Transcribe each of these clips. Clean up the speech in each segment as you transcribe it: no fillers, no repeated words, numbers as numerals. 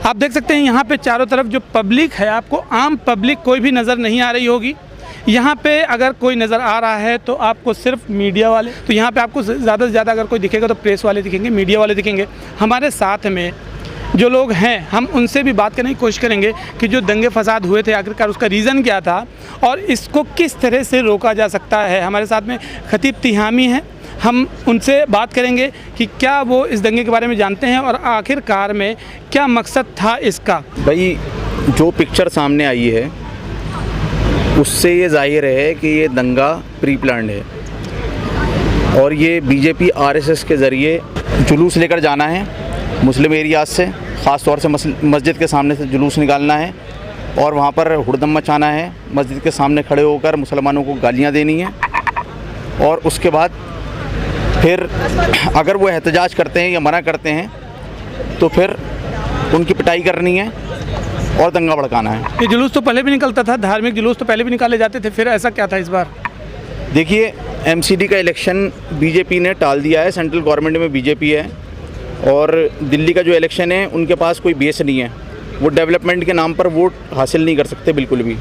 आप देख सकते हैं यहाँ पे चारों तरफ जो पब्लिक है, आपको आम पब्लिक कोई भी नज़र नहीं आ रही होगी। यहाँ पे अगर कोई नज़र आ रहा है तो आपको सिर्फ मीडिया वाले, तो यहाँ पे आपको ज़्यादा से ज़्यादा अगर कोई दिखेगा तो प्रेस वाले दिखेंगे, मीडिया वाले दिखेंगे। हमारे साथ में जो लोग हैं हम उनसे भी बात करने की कोशिश करेंगे कि जो दंगे फसाद हुए थे आखिरकार उसका रीज़न क्या था और इसको किस तरह से रोका जा सकता है। हमारे साथ में खतीब तिहामी हैं, हम उनसे बात करेंगे कि क्या वो इस दंगे के बारे में जानते हैं और आखिरकार में क्या मकसद था इसका। भाई जो पिक्चर सामने आई है उससे ये जाहिर है कि ये दंगा प्री प्लान्ड है और ये बीजेपी आरएसएस के ज़रिए जुलूस लेकर जाना है मुस्लिम एरियाज से, ख़ास तौर से मस्जिद के सामने से जुलूस निकालना है और वहाँ पर हुड़दम मचाना है, मस्जिद के सामने खड़े होकर मुसलमानों को गालियाँ देनी है और उसके बाद फिर अगर वो एहतजाज करते हैं या मना करते हैं तो फिर उनकी पिटाई करनी है और दंगा भड़काना है। ये जुलूस तो पहले भी निकलता था, धार्मिक जुलूस तो पहले भी निकाले जाते थे, फिर ऐसा क्या था इस बार? देखिए, एमसीडी का इलेक्शन बीजेपी ने टाल दिया है, सेंट्रल गवर्नमेंट में बीजेपी है और दिल्ली का जो इलेक्शन है उनके पास कोई बेस नहीं है, वो डेवलपमेंट के नाम पर वोट हासिल नहीं कर सकते बिल्कुल भी।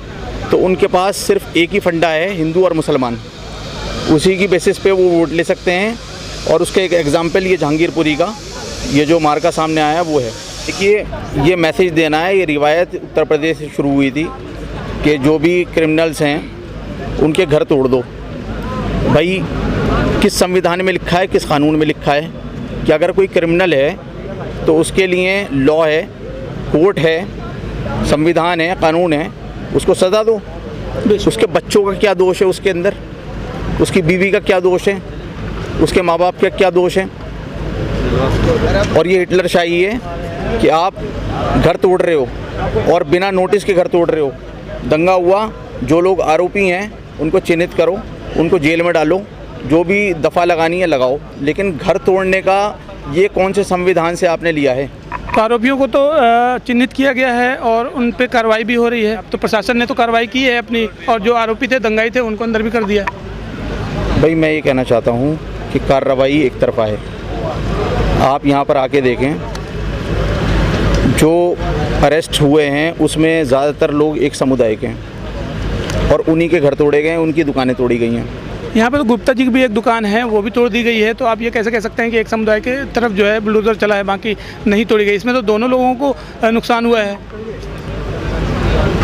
तो उनके पास सिर्फ एक ही फंडा है, हिंदू और मुसलमान, उसी की बेसिस पे वो वोट ले सकते हैं और उसका एक एग्जाम्पल ये जहांगीरपुरी का ये जो मार्का सामने आया वो है। देखिए, ये मैसेज देना है, ये रिवायत उत्तर प्रदेश से शुरू हुई थी कि जो भी क्रिमिनल्स हैं उनके घर तोड़ दो। भाई किस संविधान में लिखा है, किस कानून में लिखा है कि अगर कोई क्रिमिनल है तो उसके लिए लॉ है, कोर्ट है, संविधान है, कानून है, उसको सज़ा दो। उसके बच्चों का क्या दोष है उसके अंदर, उसकी बीवी का क्या दोष है, उसके माँ बाप का क्या दोष है। और ये हिटलर शाही है कि आप घर तोड़ रहे हो और बिना नोटिस के घर तोड़ रहे हो। दंगा हुआ, जो लोग आरोपी हैं उनको चिन्हित करो, उनको जेल में डालो, जो भी दफ़ा लगानी है लगाओ, लेकिन घर तोड़ने का ये कौन से संविधान से आपने लिया है? तो आरोपियों को तो चिन्हित किया गया है और उन पे कार्रवाई भी हो रही है, तो प्रशासन ने तो कार्रवाई की है अपनी, और जो आरोपी थे, दंगाई थे, उनको अंदर भी कर दिया। भाई मैं ये कहना चाहता हूँ कि कार्रवाई एक तरफा है। आप यहाँ पर आके देखें, जो अरेस्ट हुए हैं उसमें ज़्यादातर लोग एक समुदाय के हैं और उन्हीं के घर तोड़े गए, उनकी दुकानें तोड़ी गई हैं। यहाँ पे तो गुप्ता जी की भी एक दुकान है, वो भी तोड़ दी गई है, तो आप ये कैसे कह सकते हैं कि एक समुदाय के तरफ जो है बुलडोजर चला है, बाकी नहीं तोड़ी गई? इसमें तो दोनों लोगों को नुकसान हुआ है।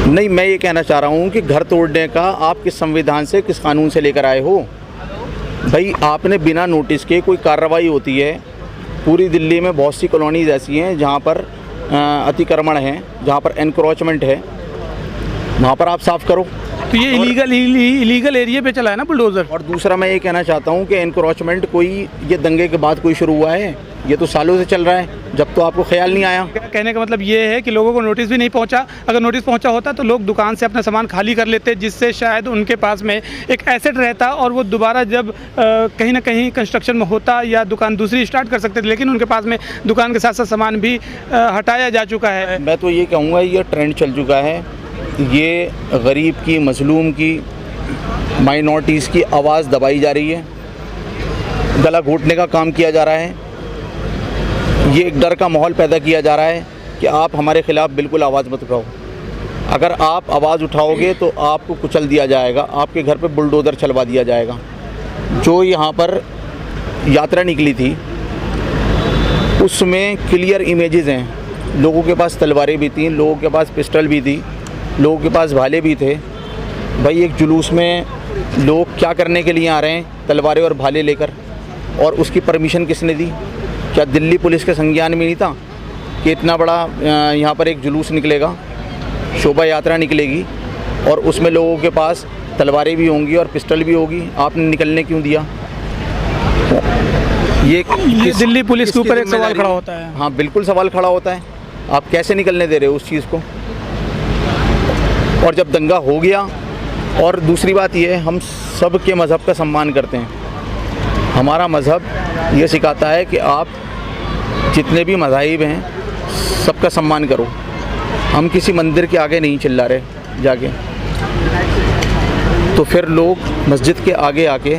नहीं, मैं ये कहना चाह रहा हूँ कि घर तोड़ने का आप किस संविधान से, किस कानून से लेकर आए हो? भाई आपने बिना नोटिस के कोई कार्रवाई होती है। पूरी दिल्ली में बहुत सी कॉलोनीज ऐसी हैं जहाँ पर अतिक्रमण है, जहाँ पर एनक्रोचमेंट है, वहाँ पर आप साफ़ करो। तो ये इलीगल एरिया पे चला है ना बुलडोज़र। और दूसरा मैं ये कहना चाहता हूँ कि एनक्रोचमेंट कोई ये दंगे के बाद कोई शुरू हुआ है, ये तो सालों से चल रहा है, जब तो आपको ख्याल नहीं आया। कहने का मतलब ये है कि लोगों को नोटिस भी नहीं पहुंचा। अगर नोटिस पहुंचा होता तो लोग दुकान से अपना सामान खाली कर लेते, जिससे शायद उनके पास में एक एसेट रहता और वो दोबारा जब कहीं ना कहीं कंस्ट्रक्शन में होता या दुकान दूसरी स्टार्ट कर सकते थे, लेकिन उनके पास में दुकान के साथ साथ सामान भी हटाया जा चुका है। मैं तो ये कहूँगा ये ट्रेंड चल चुका है, ये गरीब की, मजलूम की, माइनॉरिटीज़ की आवाज़ दबाई जा रही है, गला घोटने का काम किया जा रहा है। ये एक डर का माहौल पैदा किया जा रहा है कि आप हमारे ख़िलाफ़ बिल्कुल आवाज़ मत उठाओ। अगर आप आवाज़ उठाओगे तो आपको कुचल दिया जाएगा, आपके घर पे बुलडोज़र चलवा दिया जाएगा। जो यहाँ पर यात्रा निकली थी उसमें क्लियर इमेजेस हैं, लोगों के पास तलवारें भी थीं, लोगों के पास पिस्टल भी थी, लोगों के पास भाले भी थे। भाई एक जुलूस में लोग क्या करने के लिए आ रहे हैं, तलवारें और भाले लेकर, और उसकी परमिशन किसने दी? क्या दिल्ली पुलिस के संज्ञान में नहीं था कि इतना बड़ा यहाँ पर एक जुलूस निकलेगा, शोभा यात्रा निकलेगी और उसमें लोगों के पास तलवारें भी होंगी और पिस्टल भी होगी? आपने निकलने क्यों दिया? ये दिल्ली पुलिस के ऊपर एक सवाल खड़ा होता है। हाँ बिल्कुल सवाल खड़ा होता है, आप कैसे निकलने दे रहे हो उस चीज़ को? और जब दंगा हो गया, और दूसरी बात ये है, हम सब के मज़हब का सम्मान करते हैं। हमारा मज़हब ये सिखाता है कि आप जितने भी मज़ाहिब हैं सबका सम्मान करो। हम किसी मंदिर के आगे नहीं चिल्ला रहे जाके, तो फिर लोग मस्जिद के आगे आके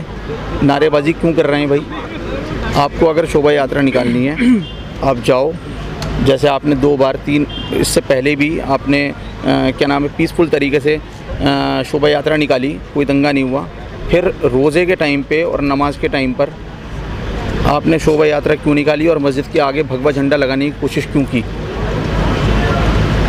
नारेबाजी क्यों कर रहे हैं? भाई आपको अगर शोभा यात्रा निकालनी है आप जाओ, जैसे आपने 2 बार 3 इससे पहले भी आपने क्या नाम है पीसफुल तरीके से शोभा यात्रा निकाली, कोई दंगा नहीं हुआ। फिर रोज़े के टाइम पे और नमाज के टाइम पर आपने शोभा यात्रा क्यों निकाली और मस्जिद के आगे भगवा झंडा लगाने की कोशिश क्यों की?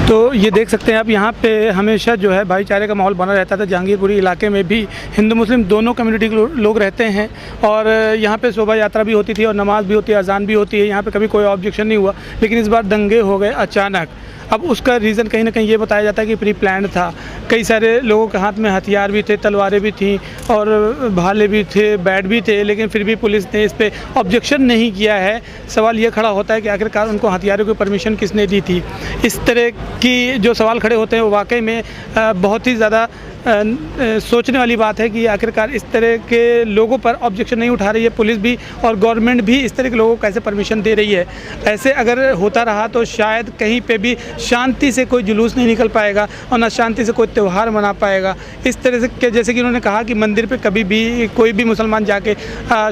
तो ये देख सकते हैं आप, यहाँ पे हमेशा जो है भाईचारे का माहौल बना रहता था। जहांगीरपुरी इलाके में भी हिंदू मुस्लिम दोनों कम्युनिटी के लोग रहते हैं और यहाँ पे शोभा यात्रा भी होती थी और नमाज भी होती है, अजान भी होती है। यहाँ पे कभी कोई ऑब्जेक्शन नहीं हुआ, लेकिन इस बार दंगे हो गए अचानक। अब उसका रीज़न कहीं ना कहीं ये बताया जाता है कि प्री प्लान्ड था। कई सारे लोगों के हाथ में हथियार भी थे, तलवारें भी थीं और भाले भी थे, बैट भी थे, लेकिन फिर भी पुलिस ने इस पे ऑब्जेक्शन नहीं किया है। सवाल ये खड़ा होता है कि आखिरकार उनको हथियारों की परमिशन किसने दी थी। इस तरह की जो सवाल खड़े होते हैं वो वाकई में बहुत ही ज़्यादा सोचने वाली बात है कि आखिरकार इस तरह के लोगों पर ऑब्जेक्शन नहीं उठा रही है पुलिस भी, और गवर्नमेंट भी इस तरह के लोगों को कैसे परमिशन दे रही है। ऐसे अगर होता रहा तो शायद कहीं पे भी शांति से कोई जुलूस नहीं निकल पाएगा और ना शांति से कोई त्यौहार मना पाएगा। इस तरह से जैसे कि उन्होंने कहा कि मंदिर पे कभी भी कोई भी मुसलमान जाके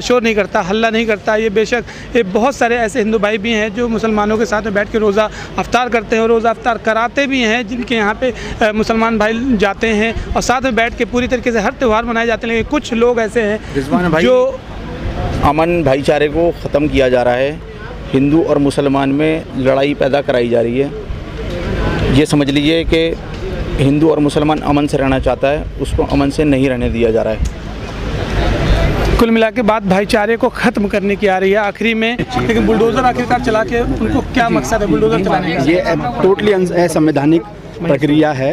शोर नहीं करता, हल्ला नहीं करता। ये बेशक ये बहुत सारे ऐसे हिंदू भाई भी हैं जो मुसलमानों के साथ में बैठ के रोज़ा अफ्तार करते हैं और रोज़ा अफ्तार कराते भी हैं, जिनके यहाँ पे मुसलमान भाई जाते हैं और साथ में बैठ के पूरी तरीके से हर त्यौहार मनाए जाते हैं। लेकिन कुछ लोग ऐसे हैं जो अमन भाईचारे को ख़त्म किया जा रहा है, हिंदू और मुसलमान में लड़ाई पैदा कराई जा रही है। ये समझ लीजिए कि हिंदू और मुसलमान अमन से रहना चाहता है, उसको अमन से नहीं रहने दिया जा रहा है। कुल मिला के बात भाईचारे को ख़त्म करने की आ रही है आखिरी में। लेकिन बुलडोज़र आखिरकार चला के उनको क्या मकसद है बुलडोज़र चलाने का? ये टोटली असंवैधानिक प्रक्रिया है।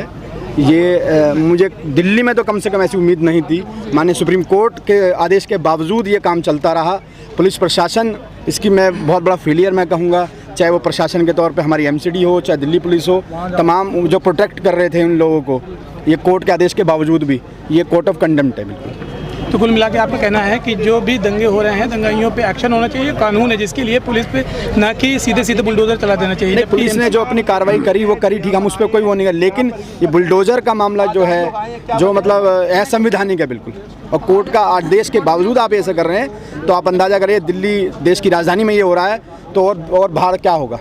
ये मुझे दिल्ली में तो कम से कम ऐसी उम्मीद नहीं थी। माननीय सुप्रीम कोर्ट के आदेश के बावजूद ये काम चलता रहा। पुलिस प्रशासन इसकी मैं बहुत बड़ा फेलियर मैं कहूँगा, चाहे वो प्रशासन के तौर पे हमारी एमसीडी हो, चाहे दिल्ली पुलिस हो, तमाम जो प्रोटेक्ट कर रहे थे उन लोगों को, ये कोर्ट के आदेश के बावजूद भी ये कोर्ट ऑफ कंडेम्प्ट है बिल्कुल। तो कुल मिला के आपका कहना है कि जो भी दंगे हो रहे हैं, दंगाइयों पे एक्शन होना चाहिए, कानून है जिसके लिए पुलिस पे ना कि सीधे सीधे बुलडोज़र चला देना चाहिए। नहीं, पुलिस ने जो अपनी कार्रवाई करी वो करी, ठीक, हम उस पर कोई वो नहीं है, लेकिन ये बुलडोज़र का मामला जो है, जो मतलब असंवैधानिक है बिल्कुल। और कोर्ट का आदेश के बावजूद आप ऐसा कर रहे हैं तो आप अंदाज़ा करिए दिल्ली देश की राजधानी में ये हो रहा है तो और बाहर क्या होगा।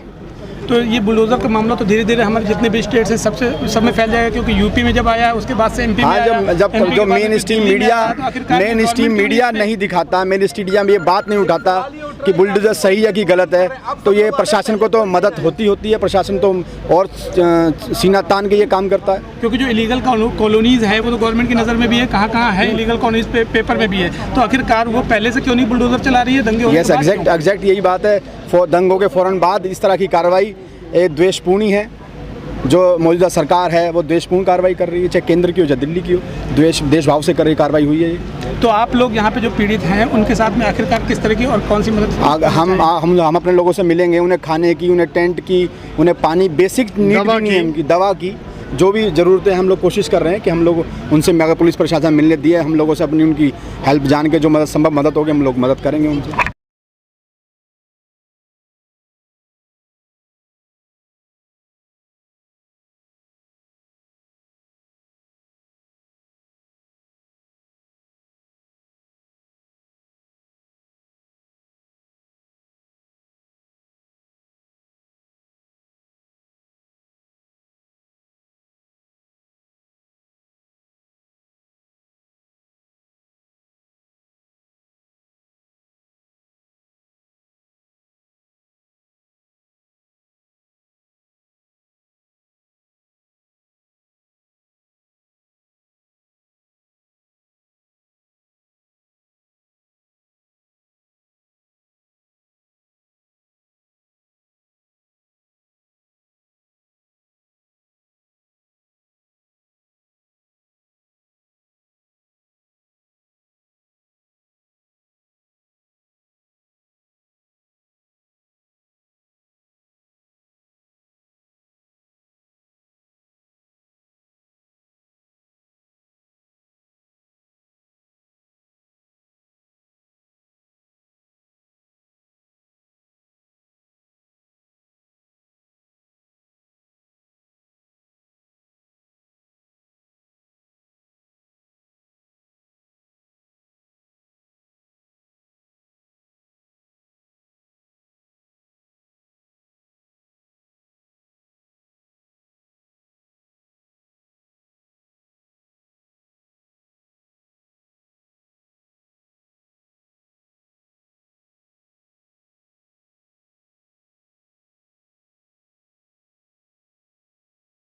तो ये बुलडोज़र का मामला तो धीरे धीरे हमारे जितने भी स्टेट्स हैं सब में फैल जाएगा, क्योंकि यूपी में जब आया उसके बाद से एमपी में आया। जब जो मेन स्ट्रीम मीडिया नहीं दिखाता, मेन स्ट्रीम में ये बात नहीं उठाता कि बुलडोज़र सही है कि गलत है, तो ये प्रशासन को तो मदद होती है। प्रशासन तो और सीना तान के ये काम करता है, क्योंकि जो इलीगल कॉलोनीज़ है वो तो गवर्नमेंट की नज़र में भी है, कहाँ है इलीगल कॉलोनीज़ पेपर में भी है। तो आखिरकार वो पहले से क्यों नहीं बुलडोज़र चला रही है दंगे? यस, एग्जैक्ट यही बात है। दंगों के फ़ौरन बाद इस तरह की कार्रवाई द्वेषपूर्ण है। जो मौजूदा सरकार है वो द्वेषपूर्ण कार्रवाई कर रही है, चाहे केंद्र की हो चाहे दिल्ली की हो, देश भाव से कर रही कार्रवाई हुई है। तो आप लोग यहाँ पे जो पीड़ित हैं उनके साथ में आखिरकार किस तरह की और कौन सी मदद? हम अपने लोगों से मिलेंगे, उन्हें खाने की, उन्हें टेंट की, उन्हें पानी, बेसिक नीड की, दवा की, जो भी ज़रूरतें हम लोग कोशिश कर रहे हैं कि हम लोग उनसे, अगर पुलिस प्रशासन मिलने दिए, हम लोगों से अपनी उनकी हेल्प जान के जो संभव मदद होगी हम लोग मदद करेंगे उनसे।